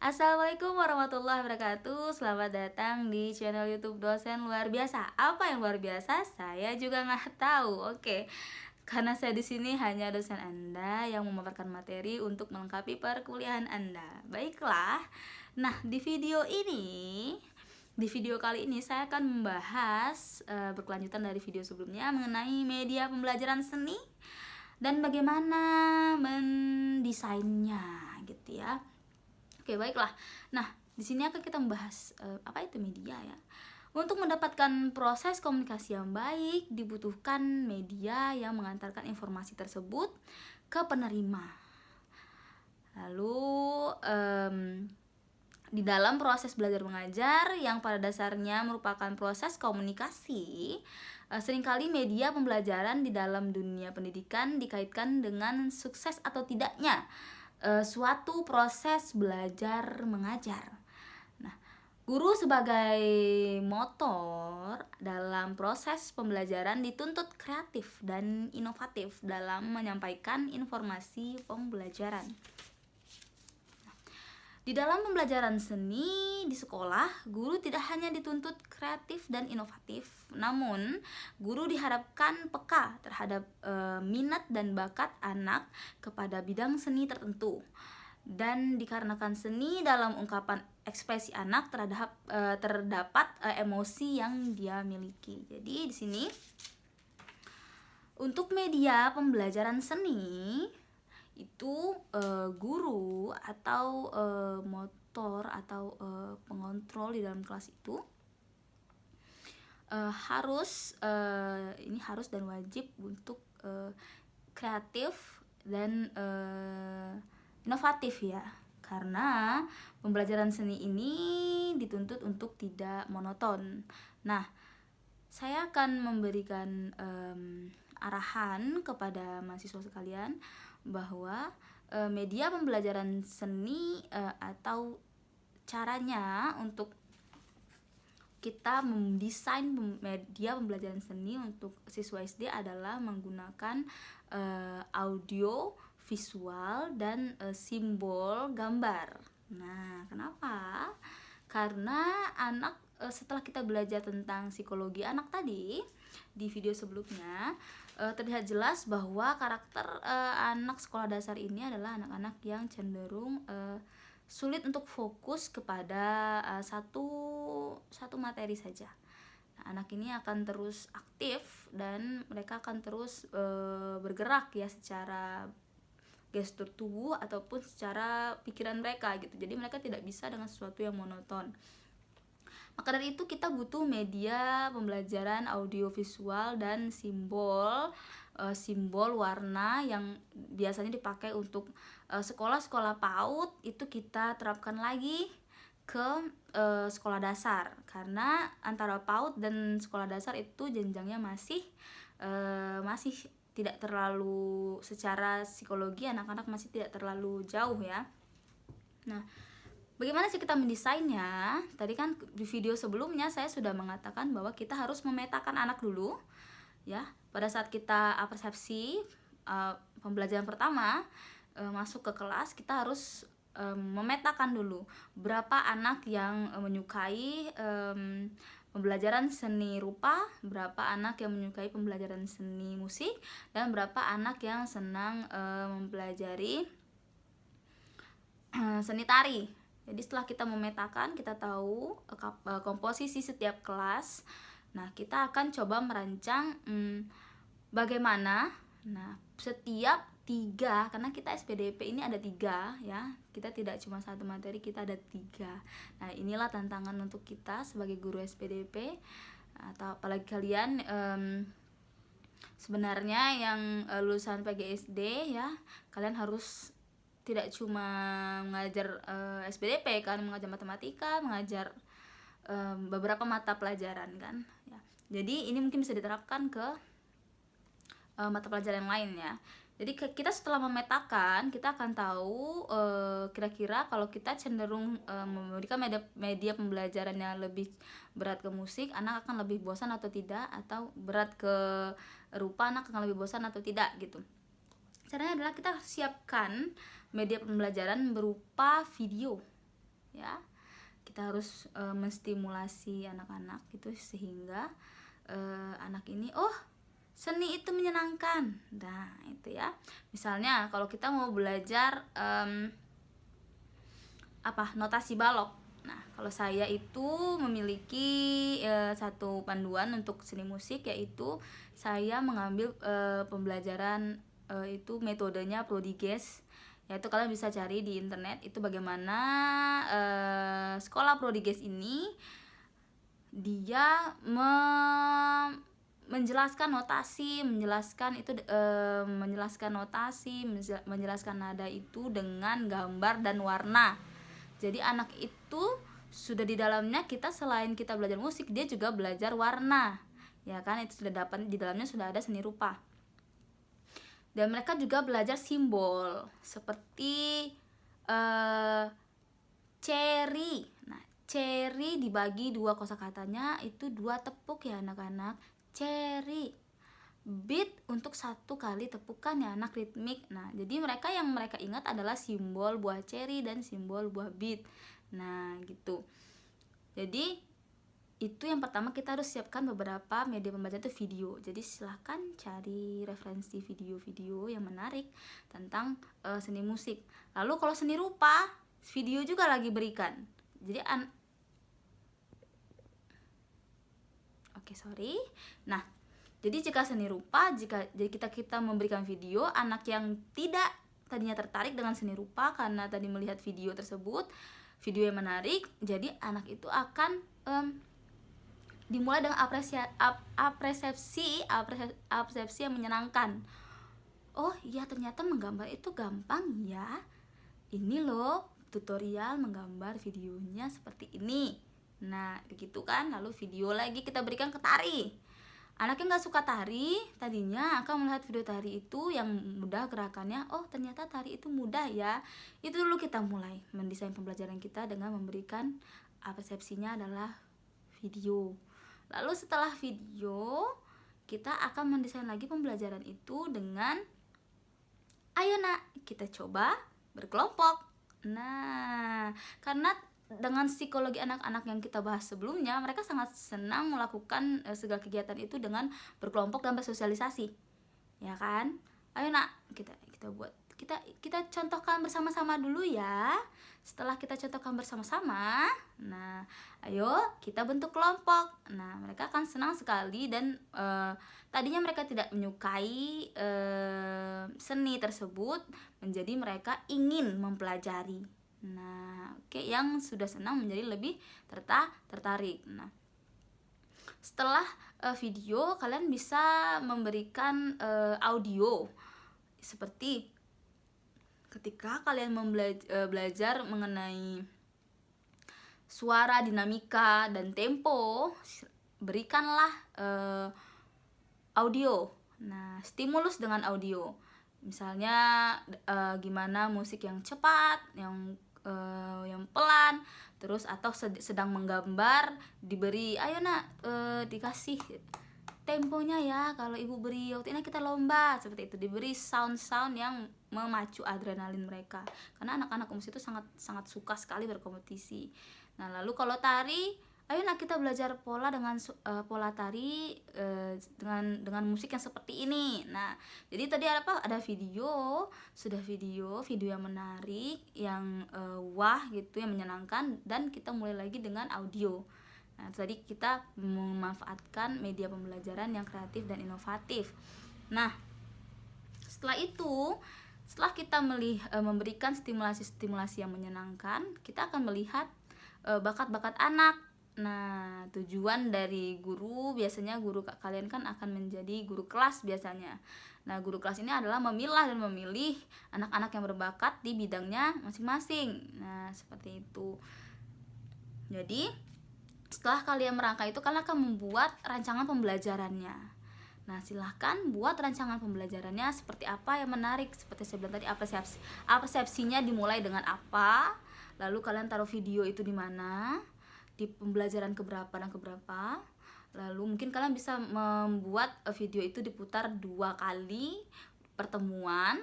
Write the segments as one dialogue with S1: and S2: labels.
S1: Assalamualaikum warahmatullahi wabarakatuh. Selamat datang di channel YouTube Dosen Luar Biasa. Apa yang luar biasa? Saya juga nggak tahu. Oke, karena saya di sini hanya dosen Anda yang memaparkan materi untuk melengkapi perkuliahan Anda. Baiklah. Nah, di video kali ini saya akan membahas berkelanjutan dari video sebelumnya mengenai media pembelajaran seni dan bagaimana mendesainnya, gitu ya. Oke, baiklah. Nah, di sini akan kita membahas apa itu media ya. Untuk mendapatkan proses komunikasi yang baik, dibutuhkan media yang mengantarkan informasi tersebut ke penerima. Lalu, di dalam proses belajar mengajar yang pada dasarnya merupakan proses komunikasi, seringkali media pembelajaran di dalam dunia pendidikan dikaitkan dengan sukses atau tidaknya suatu proses belajar mengajar. Nah, guru sebagai motor dalam proses pembelajaran dituntut kreatif dan inovatif dalam menyampaikan informasi pembelajaran. Di dalam pembelajaran seni di sekolah, guru tidak hanya dituntut kreatif dan inovatif, namun guru diharapkan peka terhadap minat dan bakat anak kepada bidang seni tertentu. Dan dikarenakan seni dalam ungkapan ekspresi anak terdapat emosi yang dia miliki. Jadi di sini untuk media pembelajaran seni itu guru atau motor atau pengontrol di dalam kelas itu harus dan wajib untuk kreatif dan inovatif ya, karena pembelajaran seni ini dituntut untuk tidak monoton. Nah, saya akan memberikan arahan kepada mahasiswa sekalian bahwa media pembelajaran seni atau caranya untuk kita mendesain media pembelajaran seni untuk siswa SD adalah menggunakan audio, visual, dan simbol gambar. Nah, kenapa? Karena anak setelah kita belajar tentang psikologi anak tadi di video sebelumnya, terlihat jelas bahwa karakter anak sekolah dasar ini adalah anak-anak yang cenderung sulit untuk fokus kepada satu materi saja. Nah, anak ini akan terus aktif dan mereka akan terus bergerak ya secara gestur tubuh ataupun secara pikiran mereka gitu. Jadi mereka tidak bisa dengan sesuatu yang monoton. Maka dari itu kita butuh media pembelajaran audiovisual dan simbol warna yang biasanya dipakai untuk sekolah-sekolah PAUD itu kita terapkan lagi ke sekolah dasar, karena antara PAUD dan sekolah dasar itu jenjangnya masih tidak terlalu, secara psikologi anak-anak masih tidak terlalu jauh ya. Nah, bagaimana sih kita mendesainnya? Tadi kan di video sebelumnya saya sudah mengatakan bahwa kita harus memetakan anak dulu ya. Pada saat kita persepsi pembelajaran pertama masuk ke kelas, kita harus memetakan dulu berapa anak yang menyukai pembelajaran seni rupa, berapa anak yang menyukai pembelajaran seni musik, dan berapa anak yang senang mempelajari seni tari. Jadi setelah kita memetakan, kita tahu komposisi setiap kelas. Nah, kita akan coba merancang bagaimana. Nah, setiap 3, karena kita SPDP ini ada 3 ya, kita tidak cuma satu materi, kita ada 3. Nah, inilah tantangan untuk kita sebagai guru SPDP, atau apalagi kalian sebenarnya yang lulusan PGSD ya, kalian harus tidak cuma mengajar SPDP kan, mengajar matematika, mengajar beberapa mata pelajaran kan ya. Jadi ini mungkin bisa diterapkan ke mata pelajaran yang lain ya. Jadi kita setelah memetakan, kita akan tahu kira-kira kalau kita cenderung memberikan media pembelajaran yang lebih berat ke musik, anak akan lebih bosan atau tidak, atau berat ke rupa, anak akan lebih bosan atau tidak gitu. Caranya adalah kita siapkan media pembelajaran berupa video ya. Kita harus menstimulasi anak-anak gitu sehingga anak ini, oh, seni itu menyenangkan. Nah, itu ya. Misalnya kalau kita mau belajar notasi balok. Nah, kalau saya itu memiliki satu panduan untuk seni musik, yaitu saya mengambil pembelajaran itu metodenya Prodiges. Yaitu kalian bisa cari di internet itu bagaimana sekolah Prodiges ini dia menjelaskan notasi, menjelaskan nada itu dengan gambar dan warna. Jadi anak itu sudah di dalamnya, kita selain kita belajar musik, dia juga belajar warna. Ya kan, itu sudah dapat, di dalamnya sudah ada seni rupa. Dan mereka juga belajar simbol seperti cherry. Nah, cherry dibagi 2 kosakatanya, itu 2 tepuk ya anak-anak. Cherry. Beat untuk 1 kali tepukan ya anak, ritmik. Nah, jadi mereka yang mereka ingat adalah simbol buah cherry dan simbol buah beat. Nah, gitu. Jadi itu yang pertama, kita harus siapkan beberapa media pembelajaran itu video. Jadi silahkan cari referensi video-video yang menarik tentang seni musik. Lalu kalau seni rupa, video juga lagi berikan. Jadi Nah, jadi jika seni rupa, jadi kita memberikan video, anak yang tidak tadinya tertarik dengan seni rupa karena tadi melihat video tersebut, video yang menarik, jadi anak itu akan dimulai dengan apresiasi yang menyenangkan. Oh iya, ternyata menggambar itu gampang ya. Ini loh tutorial menggambar, videonya seperti ini. Nah, begitu kan. Lalu video lagi kita berikan ke tari. Anak yang gak suka tari tadinya akan melihat video tari itu yang mudah gerakannya. Oh, ternyata tari itu mudah ya. Itu dulu kita mulai mendesain pembelajaran kita dengan memberikan persepsinya adalah video. Lalu setelah video, kita akan mendesain lagi pembelajaran itu dengan, ayo nak, kita coba berkelompok. Nah, karena dengan psikologi anak-anak yang kita bahas sebelumnya, mereka sangat senang melakukan segala kegiatan itu dengan berkelompok dan bersosialisasi, ya kan? Ayo nak, kita contohkan bersama-sama dulu ya. Setelah kita contohkan bersama-sama, nah, ayo kita bentuk kelompok. Nah, mereka akan senang sekali dan tadinya mereka tidak menyukai seni tersebut, menjadi mereka ingin mempelajari. Nah, yang sudah senang menjadi lebih tertarik. Nah, setelah video, kalian bisa memberikan audio seperti ketika kalian belajar mengenai suara, dinamika, dan tempo, berikanlah audio. Nah, stimulus dengan audio. Misalnya gimana musik yang cepat, yang pelan, terus atau sedang menggambar, diberi, ayo nak, dikasih temponya ya. Kalau ibu beri waktu ini kita lomba, seperti itu, diberi sound yang memacu adrenalin mereka, karena anak-anak musik itu sangat suka sekali berkompetisi. Nah, lalu kalau tari, ayo nak kita belajar pola dengan pola tari dengan musik yang seperti ini. Nah, jadi tadi ada video yang menarik, yang wah gitu, yang menyenangkan, dan kita mulai lagi dengan audio. Nah, tadi kita memanfaatkan media pembelajaran yang kreatif dan inovatif. Nah, setelah kita memberikan stimulasi yang menyenangkan, kita akan melihat bakat-bakat anak. Nah, tujuan dari guru, biasanya guru kalian kan akan menjadi guru kelas biasanya. Nah, guru kelas ini adalah memilah dan memilih anak-anak yang berbakat di bidangnya masing-masing. Nah, seperti itu. Jadi, setelah kalian merangkai itu, kalian akan membuat rancangan pembelajarannya. Nah, silahkan buat rancangan pembelajarannya seperti apa yang menarik. Seperti saya bilang tadi, persepsinya dimulai dengan apa, lalu kalian taruh video itu di mana, di pembelajaran keberapa dan keberapa. Lalu mungkin kalian bisa membuat video itu diputar 2 kali pertemuan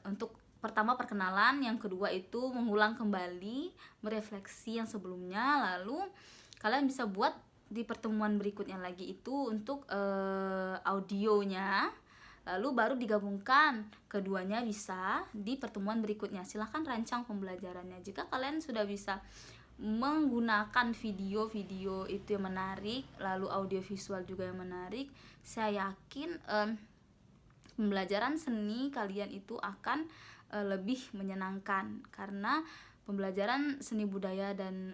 S1: untuk pertama perkenalan, yang kedua itu mengulang kembali, merefleksi yang sebelumnya, lalu kalian bisa buat di pertemuan berikutnya lagi itu untuk audionya, lalu baru digabungkan keduanya bisa di pertemuan berikutnya. Silahkan rancang pembelajarannya. Jika kalian sudah bisa menggunakan video-video itu yang menarik, lalu audio visual juga yang menarik, saya yakin pembelajaran seni kalian itu akan lebih menyenangkan, karena pembelajaran seni budaya dan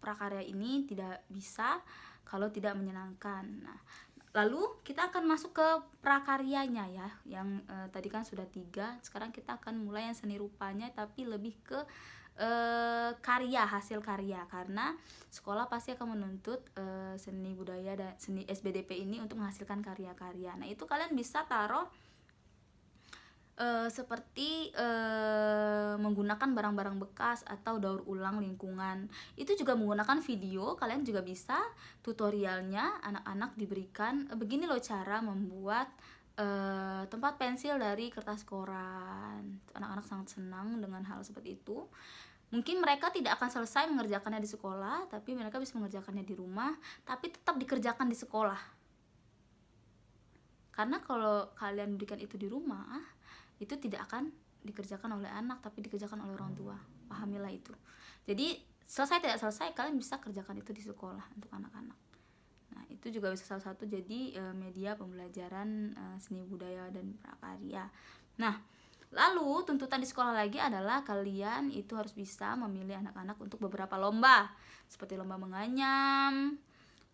S1: prakarya ini tidak bisa kalau tidak menyenangkan. Nah, lalu kita akan masuk ke prakaryanya ya, yang tadi kan sudah 3, sekarang kita akan mulai yang seni rupanya, tapi lebih ke karya, hasil karya, karena sekolah pasti akan menuntut seni budaya dan seni SBDP ini untuk menghasilkan karya-karya. Nah, itu kalian bisa taruh seperti menggunakan barang-barang bekas atau daur ulang lingkungan. Itu juga menggunakan video. Kalian juga bisa tutorialnya, anak-anak diberikan begini loh cara membuat tempat pensil dari kertas koran. Anak-anak sangat senang dengan hal seperti itu. Mungkin mereka tidak akan selesai mengerjakannya di sekolah, tapi mereka bisa mengerjakannya di rumah, tapi tetap dikerjakan di sekolah. Karena kalau kalian berikan itu di rumah, itu tidak akan dikerjakan oleh anak, tapi dikerjakan oleh orang tua. Pahamilah itu. Jadi selesai tidak selesai, kalian bisa kerjakan itu di sekolah untuk anak-anak. Nah, itu juga bisa salah satu jadi media pembelajaran seni budaya dan prakarya. Nah, lalu tuntutan di sekolah lagi adalah kalian itu harus bisa memilih anak-anak untuk beberapa lomba, seperti lomba menganyam,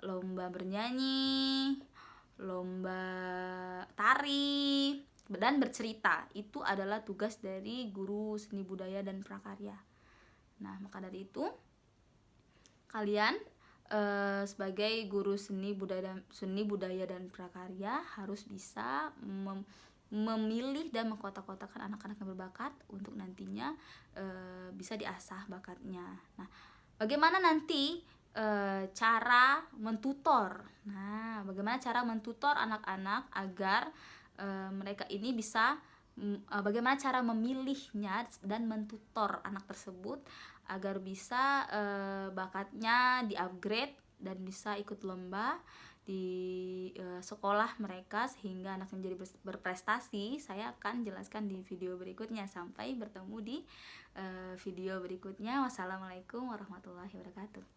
S1: lomba bernyanyi, lomba tari, dan bercerita. Itu adalah tugas dari guru seni budaya dan prakarya. Nah, maka dari itu kalian sebagai guru seni budaya dan prakarya harus bisa memilih dan mengkotak-kotakan anak-anak yang berbakat untuk nantinya bisa diasah bakatnya. Nah, bagaimana nanti cara mentutor? Nah, bagaimana cara mentutor anak-anak agar mereka ini bisa bagaimana cara memilihnya dan mentutor anak tersebut agar bisa bakatnya di-upgrade dan bisa ikut lomba di sekolah mereka sehingga anaknya menjadi berprestasi. Saya akan jelaskan di video berikutnya. Sampai bertemu di video berikutnya. Wassalamualaikum warahmatullahi wabarakatuh.